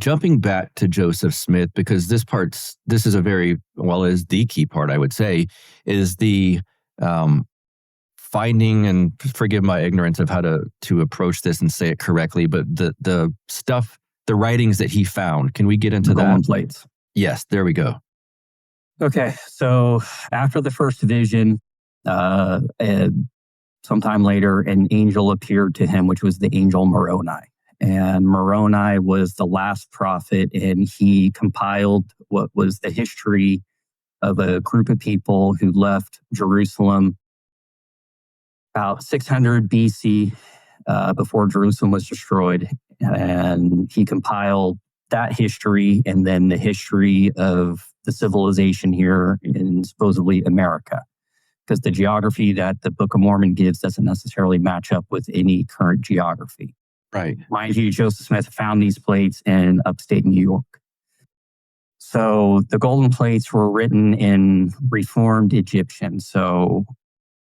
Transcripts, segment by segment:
Jumping back to Joseph Smith, because this is a very, well, is the key part, I would say, is the finding, and forgive my ignorance of how to approach this and say it correctly, but the stuff, the writings that he found. Can we get into that? Golden plates. Yes, there we go. Okay, so after the first vision, sometime later, an angel appeared to him, which was the angel Moroni. And Moroni was the last prophet, and he compiled what was the history of a group of people who left Jerusalem about 600 BC, before Jerusalem was destroyed. And he compiled that history and then the history of the civilization here in supposedly America, because the geography that the Book of Mormon gives doesn't necessarily match up with any current geography. Right. Mind you, Joseph Smith found these plates in upstate New York. So the golden plates were written in Reformed Egyptian. So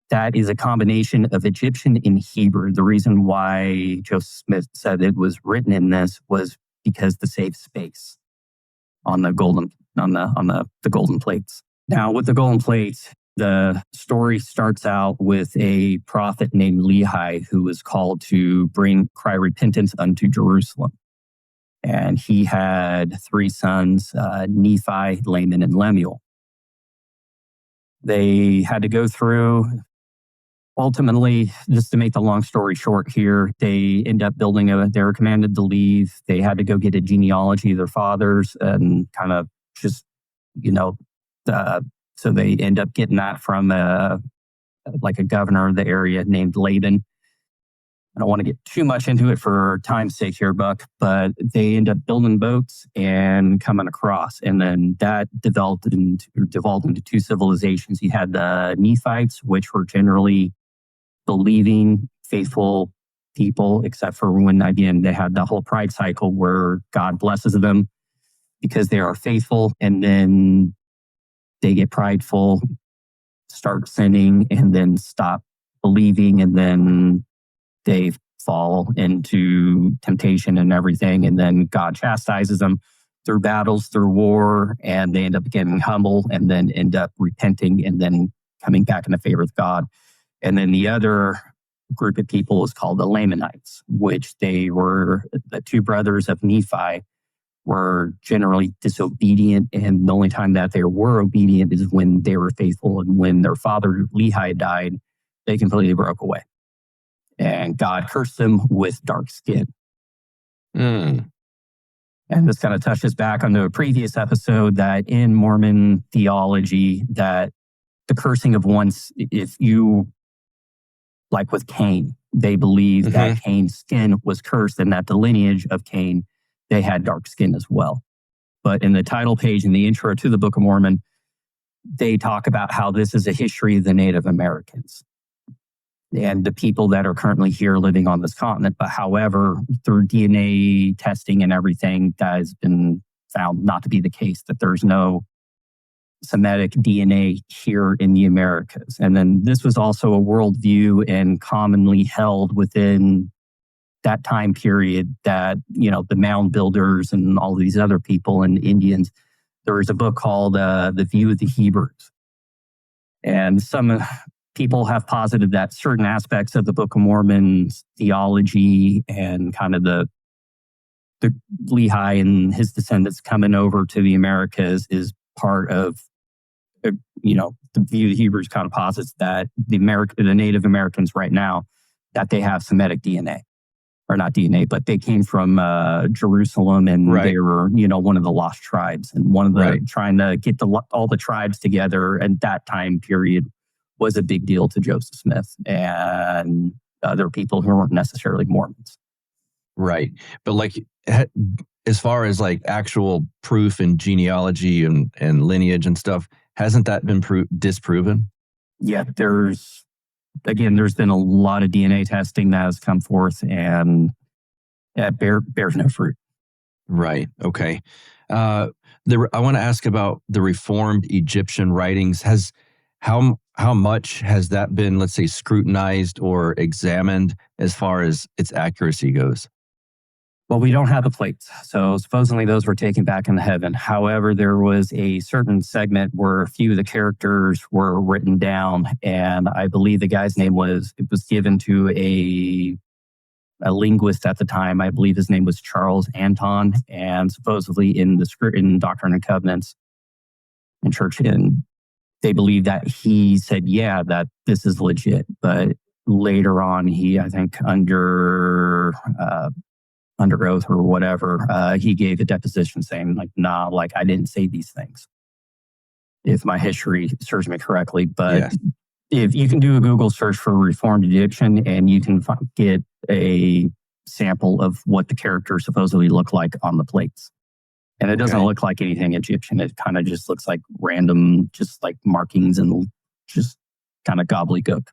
that is a combination of Egyptian and Hebrew. The reason why Joseph Smith said it was written in this was because to save space on the golden plates. Now, with the golden plates, the story starts out with a prophet named Lehi who was called to cry repentance unto Jerusalem. And he had 3 sons, Nephi, Laman, and Lemuel. They had to go through, ultimately, just to make the long story short here, they end up they were commanded to leave. They had to go get a genealogy of their fathers and kind of just, so they end up getting that from a governor of the area named Laban. I don't want to get too much into it for time's sake here, Buck, but they end up building boats and coming across. And then that devolved into 2 civilizations. You had the Nephites, which were generally believing, faithful people, except for when, again, they had the whole pride cycle where God blesses them because they are faithful. And then they get prideful, start sinning, and then stop believing, and then they fall into temptation and everything, and then God chastises them through battles, through war, and they end up getting humble, and then end up repenting, and then coming back in the favor of God. And then the other group of people is called the Lamanites, which they were the 2 brothers of Nephi, were generally disobedient, and the only time that they were obedient is when they were faithful. And when their father Lehi died, they completely broke away. And God cursed them with dark skin. And this kind of touches back on the previous episode that in Mormon theology, that the cursing of if you, like with Cain, they believe that Cain's skin was cursed and that the lineage of Cain, they had dark skin as well. But in the title page, in the intro to the Book of Mormon, they talk about how this is a history of the Native Americans and the people that are currently here living on this continent. But however, through DNA testing and everything, that has been found not to be the case, that there's no Semitic DNA here in the Americas. And then this was also a worldview and commonly held within that time period that, the mound builders and all these other people and Indians, there was a book called The View of the Hebrews. And some people have posited that certain aspects of the Book of Mormon's theology and kind of the Lehi and his descendants coming over to the Americas is part of, the View of the Hebrews kind of posits that the Native Americans right now, that they have Semitic DNA. Or not DNA, but they came from Jerusalem, and they were, one of the lost tribes, and one of the trying to get all the tribes together at that time period was a big deal to Joseph Smith and other people who weren't necessarily Mormons. Right, but as far as actual proof and genealogy and lineage and stuff, hasn't that been disproven? Yeah, there's been a lot of DNA testing that has come forth, and it bears no fruit. Right. Okay. I want to ask about the Reformed Egyptian writings. How much has that been, let's say, scrutinized or examined as far as its accuracy goes? Well, we don't have the plates. So supposedly those were taken back into heaven. However, there was a certain segment where a few of the characters were written down. And I believe the guy's name was given to a linguist at the time. I believe his name was Charles Anton. And supposedly in the script, in Doctrine and Covenants in church, and they believe that he said, yeah, that this is legit. But later on, he, I think under oath or whatever, he gave a deposition saying like, nah, like I didn't say these things, if my history serves me correctly. But Yes. if you can do a Google search for Reformed Egyptian, and you can get a sample of what the characters supposedly look like on the plates. And it doesn't look like anything Egyptian. It kind of just looks like random, just like markings and just kind of gobbledygook.